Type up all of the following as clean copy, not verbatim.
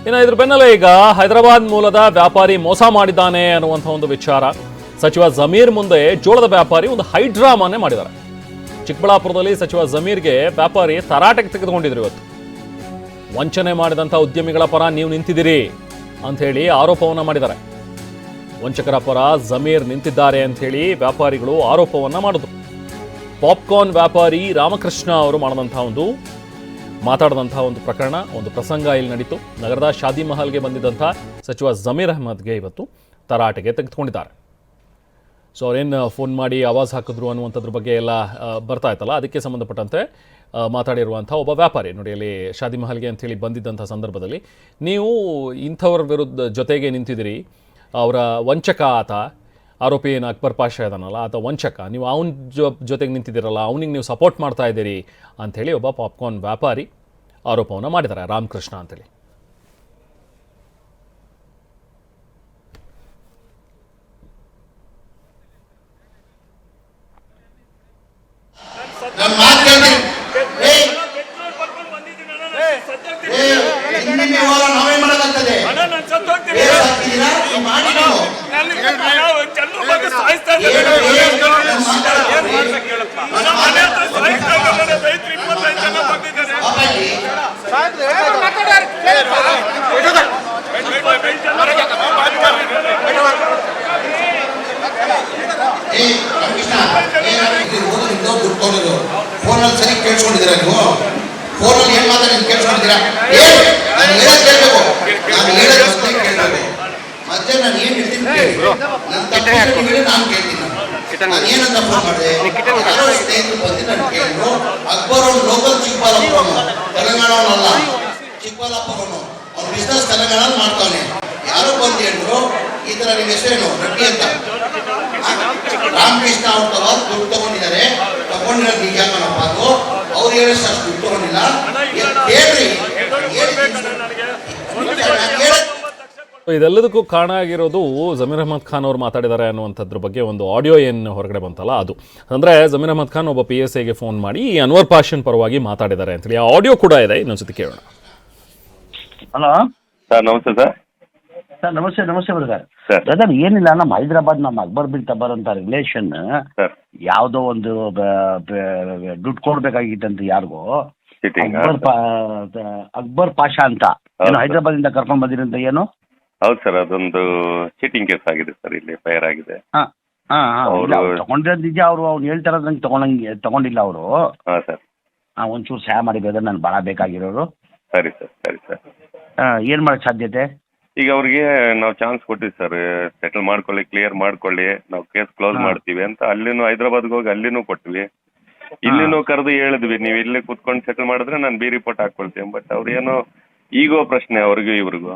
ಇನ್ನು ಇದ್ರ ಬೆನ್ನಲ್ಲೇ ಈಗ ಹೈದರಾಬಾದ್ ಮೂಲದ ವ್ಯಾಪಾರಿ ಮೋಸ ಮಾಡಿದ್ದಾನೆ ಅನ್ನುವಂಥ ಒಂದು ವಿಚಾರ. ಸಚಿವ ಜಮೀರ್ ಮುಂದೆ ಜೋಳದ ವ್ಯಾಪಾರಿ ಒಂದು ಹೈಡ್ರಾಮಾನೇ ಮಾಡಿದ್ದಾರೆ. ಚಿಕ್ಕಬಳ್ಳಾಪುರದಲ್ಲಿ ಸಚಿವ ಜಮೀರ್ಗೆ ವ್ಯಾಪಾರಿ ತರಾಟೆಗೆ ತೆಗೆದುಕೊಂಡಿದ್ರು. ಇವತ್ತು ವಂಚನೆ ಮಾಡಿದಂಥ ಉದ್ಯಮಿಗಳ ಪರ ನೀವು ನಿಂತಿದ್ದೀರಿ ಅಂತ ಹೇಳಿ ಆರೋಪವನ್ನ ಮಾಡಿದ್ದಾರೆ. ವಂಚಕರ ಪರ ಜಮೀರ್ ನಿಂತಿದ್ದಾರೆ ಅಂತ ಹೇಳಿ ವ್ಯಾಪಾರಿಗಳು ಆರೋಪವನ್ನ ಮಾಡಿದ್ರು. ಪಾಪ್ಕಾರ್ನ್ ವ್ಯಾಪಾರಿ ರಾಮಕೃಷ್ಣ ಅವರು ಮಾತಾಡಿದಂಥ ಒಂದು ಪ್ರಕರಣ, ಒಂದು ಪ್ರಸಂಗ ಇಲ್ಲಿ ನಡೀತು. ನಗರದ ಶಾದಿ ಮಹಲ್ಗೆ ಬಂದಿದ್ದಂಥ ಸಚಿವ ಜಮೀರ್ ಅಹ್ಮದ್ಗೆ ಇವತ್ತು ತರಾಟೆಗೆ ತೆಗೆದುಕೊಂಡಿದ್ದಾರೆ. ಸೊ ಅವ್ರೇನು ಫೋನ್ ಮಾಡಿ ಆವಾಜ್ ಹಾಕಿದ್ರು ಅನ್ನುವಂಥದ್ರ ಬಗ್ಗೆ ಎಲ್ಲ ಬರ್ತಾ ಇತ್ತಲ್ಲ, ಅದಕ್ಕೆ ಸಂಬಂಧಪಟ್ಟಂತೆ ಮಾತಾಡಿರುವಂಥ ಒಬ್ಬ ವ್ಯಾಪಾರಿ ನೋಡಿ, ಅಲ್ಲಿ ಶಾದಿ ಮಹಲ್ಗೆ ಅಂಥೇಳಿ ಬಂದಿದ್ದಂಥ ಸಂದರ್ಭದಲ್ಲಿ ನೀವು ಇಂಥವ್ರ ವಿರುದ್ಧ ಜೊತೆಗೆ ನಿಂತಿದ್ದೀರಿ, ಅವರ ವಂಚಕ ಆತ, ಆರೋಪಿ ಏನು ಅಕ್ಬರ್ ಪಾಷಾ ಇದಾನಲ್ಲ ಆತ ವಂಚಕ, ನೀವು ಅವನ ಜೊತೆಗೆ ನಿಂತಿದ್ದೀರಲ್ಲ, ಅವನಿಗೆ ನೀವು ಸಪೋರ್ಟ್ ಮಾಡ್ತಾ ಇದ್ದೀರಿ ಅಂಥೇಳಿ ಒಬ್ಬ ಪಾಪ್ಕಾರ್ನ್ ವ್ಯಾಪಾರಿ ಆರೋಪವನ್ನು ಮಾಡಿದ್ದಾರೆ, ರಾಮಕೃಷ್ಣ ಅಂತೇಳಿ. ಫೋನಲ್ಲಿ ಸರಿ ಕೇಳಿಸ್ಕೊಂಡಿದ್ದೀರಾ ನೀವು? ಫೋನಲ್ಲಿ ಏನ್ ಮಾತಾಡಿ ಕೇಳಿಸ್ಕೊಂಡಿದ್ದೀರಾ? ನಾನು ಹೇಳೋದು ಕೇಳಬೇಕು, ನಾನು ಹೇಳೋದು ಕೇಳಬೇಕು. ಮತ್ತೆ ನಾನು ಏನ್ ಹೇಳ್ತೀನಿ ನನ್ನ ತಪ್ಪು ಹೇಳಿ ನಾನು ಕೇಳ್ತೀನಿ. ನಾನು ಏನಂತ ಫೋನ್ ಮಾಡಿದೆ, ಯಾರೋ ಸ್ನೇಹಿತರು ಬಂದು ನಾನು ಕೇಳಿದ್ರು, ಅಕ್ಬರ್ ಅವ್ನು ಲೋಕಲ್ ಚಿಕ್ಕಬಳ್ಳಾಪುರನು, ತೆಲಂಗಾಣವನಲ್ಲ, ಚಿಕ್ಕಬಳ್ಳಾಪುರನು, ಅವ್ನು ಬಿಸ್ನೆಸ್ ತೆಲಂಗಾಣ ಮಾಡ್ತಾನೆ. ಯಾರೋ ಬಂದು ಹೇಳಿದ್ರು, ಈ ತರ ನಿಮ್ಮ ಹೆಸರೇನು ರೆಡ್ಡಿ ಅಂತ, ರಾಮಕೃಷ್ಣ ಅವ್ರ ದುಡ್ಡು ತಗೊಂಡಿದ್ದಾರೆ, ತಗೊಂಡಿರೋದು ನಿಜ ಕಣಪ್ಪ, ಅದು ಅವ್ರು ಹೇಳಿಷ್ಟು ಅಷ್ಟು ದುಡ್ಡು ತಗೊಂಡಿಲ್ಲ, ಹೇಳ್ರಿ. ಇದೆಲ್ಲದಕ್ಕೂ ಕಾರಣ ಆಗಿರೋದು ಜಮೀರ್ ಅಹ್ಮದ್ ಖಾನ್ ಅವರು ಮಾತಾಡಿದ್ದಾರೆ ಅನ್ನುವಂಥದ್ರ ಬಗ್ಗೆ ಒಂದು ಆಡಿಯೋ ಏನು ಹೊರಗಡೆ ಬಂತಲ್ಲ ಅದು. ಅಂದರೆ ಜಮೀರ್ ಅಹ್ಮದ್ ಖಾನ್ ಒಬ್ಬ PSIಗೆ ಫೋನ್ ಮಾಡಿ ಈ ಅನ್ವರ್ ಪಾಷನ್ ಪರವಾಗಿ ಮಾತಾಡಿದ್ದಾರೆ ಅಂತೇಳಿ ಆ ಆಡಿಯೋ ಕೂಡ ಇದೆ, ಇನ್ನೊಂದ್ಸತಿ ಕೇಳೋಣ. ಹಲೋ ಸರ್, ನಮಸ್ತೆ ಸರ್. ಸರ್ ನಮಸ್ತೆ ಬ್ರದರ್. ಏನಿಲ್ಲ, ನಮ್ಮ ಹೈದರಾಬಾದ್ ನಮ್ಮ ಅಕ್ಬರ್ ಬಿನ್ ತಬರ್ ಅಂತ ರಿಲೇಷನ್ ಯಾವುದೋ ಒಂದು ದುಡ್ಡು ಕೊಡ್ಬೇಕಾಗಿತ್ತಂತ ಯಾರಿಗೋ, ಅಕ್ಬರ್ ಪಾಷಾ ಅಂತ ಏನು ಹೈದರಾಬಾದ್ ಇಂದ ಕರ್ಕೊಂಡ್ ಬಂದಿರಂತ ಏನು? ಹೌದು ಸರ್, ಅದೊಂದು ಚೀಟಿಂಗ್ ಕೇಸ್ ಆಗಿದೆ ಸರ್, ಇಲ್ಲಿ ಫೈರ್ ಆಗಿದೆ. ತಗೊಂಡಿರೋದು ನಿಜ, ಅವ್ನು ಹೇಳ್ತಾರ ನಂಗೆ ತಗೊಂಡಿಲ್ಲ ಅವರು. ಸರ್ ಒಂಚೂರು ಸಹಾಯ ಮಾಡಿ ಬ್ರದರ್, ನನ್ಗೆ ಭಾಳ ಬೇಕಾಗಿರೋರು. ಸರಿ ಸರ್. ಏನ್ ಮಾಡಕ್ ಸಾಧ್ಯತೆ? ಈಗ ಅವ್ರಿಗೆ ನಾವು ಚಾನ್ಸ್ ಕೊಟ್ಟಿವಿ ಸರ್, ಸೆಟಲ್ ಮಾಡ್ಕೊಳ್ಳಿ, ಕ್ಲಿಯರ್ ಮಾಡ್ಕೊಳ್ಳಿ, ನಾವು ಕೇಸ್ ಕ್ಲೋಸ್ ಮಾಡ್ತೀವಿ ಅಂತ. ಅಲ್ಲಿನೂ ಹೈದರಾಬಾದ್ಗೆ ಹೋಗಿ ಅಲ್ಲಿನೂ ಕೊಟ್ವಿ, ಇಲ್ಲಿನೂ ಕರೆದು ಹೇಳಿದ್ವಿ, ನೀವು ಇಲ್ಲೇ ಕುತ್ಕೊಂಡು ಸೆಟಲ್ ಮಾಡಿದ್ರೆ ನಾನು ಬಿ ರಿಪೋರ್ಟ್ ಹಾಕೊಳ್ತೀನಿ. ಬಟ್ ಅವ್ರು ಏನೋ ಈಗೋ ಪ್ರಶ್ನೆ ಅವ್ರಿಗೂ ಇವ್ರಿಗೂ,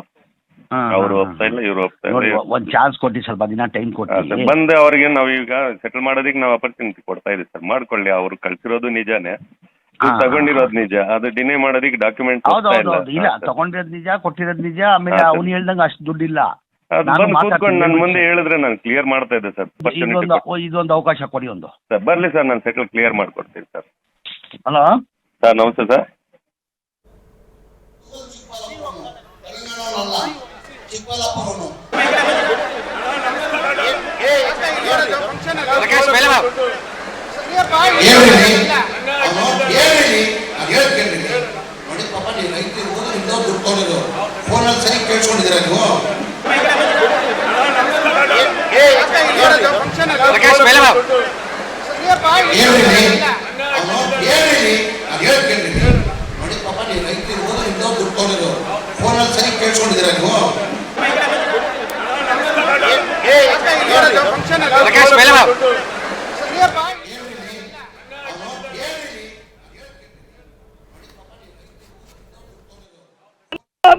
ಅವ್ರು ಒಪ್ತಾ ಇಲ್ಲ, ಇವ್ರು ಒಪ್ತಾ ಇಲ್ಲ. ಒಂದ್ ಚಾನ್ಸ್ ಕೊಟ್ಟಿ, ಸ್ವಲ್ಪ ದಿನ ಟೈಮ್ ಕೊಟ್ಟು ಬಂದೆ ಅವ್ರಿಗೆ ನಾವೀಗ ಸೆಟಲ್ ಮಾಡೋದಕ್ಕೆ ನಾವು ಅಪರ್ಚುನಿಟಿ ಕೊಡ್ತಾ ಇದೀವಿ ಸರ್. ಮಾಡ್ಕೊಳ್ಳಿ, ಅವ್ರು ಕಳ್ಸಿರೋದು ನಿಜಾನೇ, ತಗೊಂಡಿರೋದು ನಿಜ, ಅದು ಡಿನೇ ಮಾಡೋದಕ್ಕೆ ಡಾಕ್ಯುಮೆಂಟ್ ಇಲ್ಲ. ತಗೊಂಡಿರೋದು ನಿಜ, ಕೊಟ್ಟಿರೋದು ನಿಜ, ಆಮೇಲೆ ಅವ್ನು ಹೇಳ್ದಂಗ ಅಷ್ಟು ದುಡ್ಡಿಲ್ಲ. ಕೂತ್ಕೊಂಡು ನನ್ನ ಮುಂದೆ ಹೇಳಿದ್ರೆ ನಾನು ಕ್ಲಿಯರ್ ಮಾಡ್ತಾ ಇದ್ದೆ ಸರ್. ಇದೊಂದು ಅವಕಾಶ ಕೊಡಿ ಒಂದು. ಸರ್ ಬರ್ಲಿ ಸರ್, ನಾನು ಸೆಟಲ್ ಕ್ಲಿಯರ್ ಮಾಡ್ಕೊಡ್ತೀನಿ ಸರ್. ಹಲೋ ಸರ್, ನಮಸ್ತೆ ಸರ್. ನೋಡಿ ಪಾಪ, ನೀವು ರೈತರು ದುಡ್ಡು ತಗೊಂಡಿದ್ರು, ಫೋನಲ್ಲಿ ಸರಿ ಕೇಳಿಸ್ಕೊಂಡಿದ್ದೀರಾ ನೀವು? ನೋಡಿ ಪಾಪ, ನೀವು ರೈತರು ದುಡ್ಡು ತಗೊಂಡಿದ್ರು, ಫೋನಲ್ಲಿ ಸರಿ ಕೇಳಿಸ್ಕೊಂಡಿದ್ದೀರಾ ನೀವು?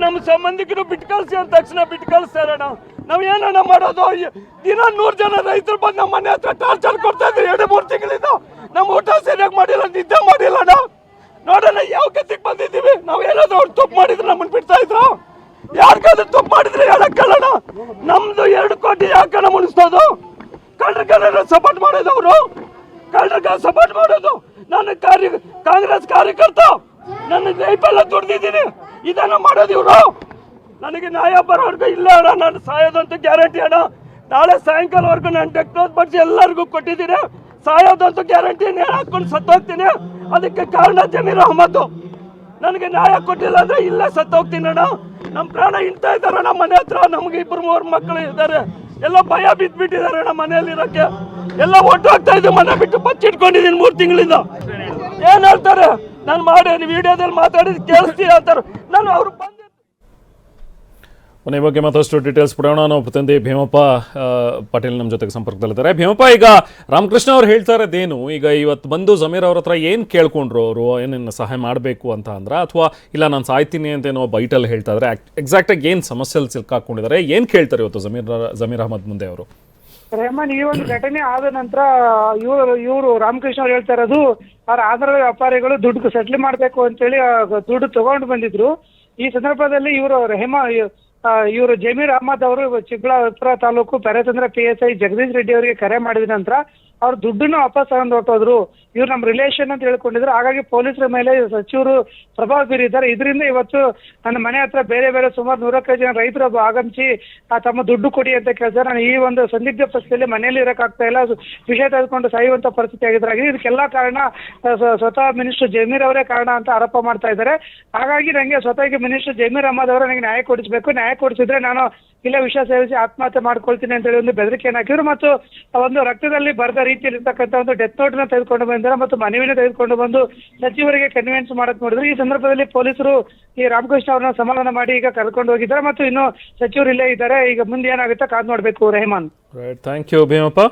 ನಮ್ಮ ಸಂಬಂಧಿಕರು ಬಿಟ್ಟು ಕಳ್ಸಿ ಅಂದ ತಕ್ಷಣ ಬಿಟ್ಟು ಕಳಿಸ್ತಾರಣ್ಣ. ನಾವ್ ಏನಣ್ಣ ಮಾಡೋದು? ದಿನ 100 ಜನ ರೈತರು ಬಂದು ನಮ್ಮ ಮನೆ ಹತ್ರ ಟಾರ್ಚರ್ ಕೊಡ್ತಾ ಇದ್ರು 2-3 ತಿಂಗಳಿಂದ. ನಮ್ಮ ಊಟ ಸರಿಯಾಗಿ ಮಾಡಿಲ್ಲ, ನಿದ್ದೆ ಮಾಡಿಲ್ಲಣ್ಣ. ನೋಡೋಣ ಯಾವ ಗತಿಗೆ ಬಂದಿದ್ದೀವಿ. ನಾವ್ ಏನಾದ್ರು ಅವ್ರು ತಪ್ಪು ಮಾಡಿದ್ರೆ ನಮ್ಮನ್ನ ಬಿಡ್ತಾ ಇದ್ರು? ಯಾರಿಗಾದ್ರೂ ತಪ್ಪು ಮಾಡಿದ್ರೆ ಹೇಳಕ್ಕಲ್ಲಣ್ಣ. ನಮ್ದು 2 ಕೋಟಿ ಯಾಕಣ್ಣ ಮುನಿಸ್ತೋದು? ಕಳ್ಳರ ಸಪೋರ್ಟ್ ಮಾಡೋದು, ಅವರು ಕಳ್ಳರಿಗೆ ಸಪೋರ್ಟ್ ಮಾಡೋದು. ನಾನು ಕಾಂಗ್ರೆಸ್ ಕಾರ್ಯಕರ್ತ, ನನ್ನ ಲೈಫೆಲ್ಲ ದುಡ್ದಿದ್ದೀನಿ. ಇದನ್ನ ಮಾಡೋದು ಇವರು. ನನಗೆ ನ್ಯಾಯ ಬರೋವರೆಗೂ ಇಲ್ಲ ಅಣ್ಣ, ನಾನು ಸಾಯೋದಂತೂ ಗ್ಯಾರಂಟಿ ಅಣ್ಣ. ನಾಳೆ ಸಾಯಂಕಾಲವರೆಗೂ ನಾನು ಡೆಕ್ಟೋಸ್ ಬಡಿಸಿ ಎಲ್ಲರಿಗೂ ಕೊಟ್ಟಿದ್ದೀನಿ. ಸಾಯೋದಂತೂ ಗ್ಯಾರಂಟಿ, ನೇಣು ಹಾಕೊಂಡು ಸತ್ತೋಗ್ತೀನಿ. ಅದಕ್ಕೆ ಕಾರಣ ಜಮೀರ್ ಅಹಮದ್. ನನಗೆ ನ್ಯಾಯ ಕೊಟ್ಟಿಲ್ಲ ಅಂದ್ರೆ ಇಲ್ಲೇ ಸತ್ತೋಗ್ತೀನಿ ಅಣ್ಣ. ನಮ್ಮ ಪ್ರಾಣ ಇಳ್ತಾ ಇದ್ದಾರೆ ನಮ್ಮ ಮನೆ ಹತ್ರ. ನಮ್ಗೆ 2-3 ಮಕ್ಕಳು ಇದ್ದಾರೆ. ಎಲ್ಲ ಭಯ ಬಿದ್ದುಬಿಟ್ಟಿದ್ದಾರೆ ನಮ್ಮ ಮನೆಯಲ್ಲಿ ಇರೋಕ್ಕೆ. ಎಲ್ಲ ಒಟ್ಟು ಹೋಗ್ತಾ ಇದ್ದು, ಮನೆ ಬಿಟ್ಟು ಬಚ್ಚಿಟ್ಕೊಂಡಿದ್ದೀನಿ 3 ತಿಂಗಳಿಂದ. ಏನ್ ಹೇಳ್ತಾರೆ, ನಾನು ಮಾಡಿ ವಿಡಿಯೋದಲ್ಲಿ ಮಾತಾಡಿದ್ ಕೇಳಿಸ್ತೀಯ ಅಂತಾರೆ. ನಾನು ಅವ್ರು ಬಂದು ಈ ಬಗ್ಗೆ ಮತ್ತಷ್ಟು ಡೀಟೇಲ್ಸ್ ಕೊಡೋಣ. ನಾವು ಪ್ರತಿನಿಧಿ ಭೀಮಪ್ಪ ಪಾಟೀಲ್ ನಮ್ಮ ಜೊತೆಗೆ ಸಂಪರ್ಕದಲ್ಲಿದ್ದಾರೆ. ಭೀಮಪ್ಪ, ಈಗ ರಾಮಕೃಷ್ಣ ಅವ್ರು ಹೇಳ್ತಾ ಇರೋದೇನು, ಈಗ ಇವತ್ತು ಬಂದು ಜಮೀರ್ ಅವ್ರ ಹತ್ರ ಏನು ಕೇಳ್ಕೊಂಡ್ರು, ಅವರು ಏನೇನು ಸಹಾಯ ಮಾಡಬೇಕು ಅಂತ ಅಂದ್ರೆ, ಅಥವಾ ಇಲ್ಲ ನಾನು ಸಾಯ್ತೀನಿ ಅಂತೇನೋ ಬೈಟಲ್ಲಿ ಹೇಳ್ತಾ ಇದ್ದಾರೆ? ಎಕ್ಸಾಕ್ಟಾಗಿ ಏನು ಸಮಸ್ಯೆಯಲ್ಲಿ ಸಿಲ್ಕಾಕೊಂಡಿದ್ದಾರೆ, ಏನು ಕೇಳ್ತಾರೆ ಇವತ್ತು ಜಮೀರ್ ಅಹಮದ್ ಮುಂದೆ ಅವರು? ರೆಹಮಾನ್, ಈ ಒಂದು ಘಟನೆ ಆದ ನಂತರ ಇವರು ರಾಮಕೃಷ್ಣ ಅವ್ರು ಹೇಳ್ತಾ ಇರೋದು, ಅವ್ರ ಆಧಾರದ ವ್ಯಾಪಾರಿಗಳು ದುಡ್ಡು ಸೆಟ್ಲ್ ಮಾಡಬೇಕು ಅಂತೇಳಿ ದುಡ್ಡು ತಗೊಂಡು ಬಂದಿದ್ರು. ಈ ಸಂದರ್ಭದಲ್ಲಿ ಇವರು ಜಮೀರ್ ಅಹಮದ್ ಅವರು ಚಿಕ್ಕಬಳ್ಳಾಪುರ ತಾಲೂಕು ಪೆರೇತಂದ್ರ PSI ಜಗದೀಶ್ ರೆಡ್ಡಿ ಅವರಿಗೆ ಕರೆ ಮಾಡಿದ ನಂತರ ಅವ್ರು ದುಡ್ಡನ್ನು ವಾಪಸ್ ತಗೊಂಡು ಹೊರಟೋದ್ರು. ಇವ್ರು ನಮ್ಮ ರಿಲೇಷನ್ ಅಂತ ಹೇಳ್ಕೊಂಡಿದ್ರು. ಹಾಗಾಗಿ ಪೊಲೀಸರ ಮೇಲೆ ಸಚಿವರು ಪ್ರಭಾವ ಬೀರಿದ್ದಾರೆ. ಇದರಿಂದ ಇವತ್ತು ನನ್ನ ಮನೆ ಹತ್ರ ಬೇರೆ ಬೇರೆ ಸುಮಾರು 100 ಜನ ರೈತರು ಆಗಮಿಸಿ ತಮ್ಮ ದುಡ್ಡು ಕೊಡಿ ಅಂತ ಕೇಳ್ತಾರೆ. ನಾನು ಈ ಒಂದು ಸಂದಿಗ್ಧ ಪರಿಸ್ಥಿತಿಯಲ್ಲಿ ಮನೆಯಲ್ಲಿ ಇರೋಕ್ಕಾಗ್ತಾ ಇಲ್ಲ, ವಿಷಯ ತೆಗೆದುಕೊಂಡು ಸಾಯುವಂತ ಪರಿಸ್ಥಿತಿ ಆಗಿದ್ದಾರೆ. ಇದಕ್ಕೆಲ್ಲ ಕಾರಣ ಸ್ವತಃ ಮಿನಿಸ್ಟರ್ ಜಮೀರ್ ಅವರೇ ಕಾರಣ ಅಂತ ಆರೋಪ ಮಾಡ್ತಾ ಇದ್ದಾರೆ. ಹಾಗಾಗಿ ನನಗೆ ಸ್ವತಃ ಮಿನಿಸ್ಟರ್ ಜಮೀರ್ ಅಹಮದ್ ಅವರು ನನಗೆ ನ್ಯಾಯ ಕೊಡಿಸಬೇಕು, ನ್ಯಾಯ ಕೊಡಿಸಿದ್ರೆ ನಾನು ಇಲ್ಲ ವಿಷ ಸೇವಿಸಿ ಆತ್ಮಹತ್ಯೆ ಮಾಡ್ಕೊಳ್ತೀನಿ ಅಂತ ಹೇಳಿ ಒಂದು ಬೆದರಿಕೆಯನ್ನು ಹಾಕಿದ್ರು. ಮತ್ತು ಒಂದು ರಕ್ತದಲ್ಲಿ ಬರೆದ ರೀತಿಯಲ್ಲಿ ಇರ್ತಕ್ಕಂಥ ಒಂದು ಡೆತ್ ನೋಟ್ ನ ತೆಗೆದುಕೊಂಡು ಬಂದಿದ್ದಾರೆ ಮತ್ತು ಮನವಿನ ತೆಗೆದುಕೊಂಡು ಬಂದು ಸಚಿವರಿಗೆ ಕನ್ವಿನ್ಸ್ ಮಾಡಕ್ ನೋಡಿದ್ರು. ಈ ಸಂದರ್ಭದಲ್ಲಿ ಪೊಲೀಸರು ಈ ರಾಮಕೃಷ್ಣ ಅವರನ್ನ ಸಮಾಧಾನ ಮಾಡಿ ಈಗ ಕರ್ಕೊಂಡು ಹೋಗಿದ್ದಾರೆ ಮತ್ತು ಇನ್ನು ಸಚಿವರು ಇಲ್ಲೇ ಇದ್ದಾರೆ. ಈಗ ಮುಂದೆ ಏನಾಗುತ್ತೆ ಕಾದು ನೋಡ್ಬೇಕು. Rehman, thank you Bhimappa.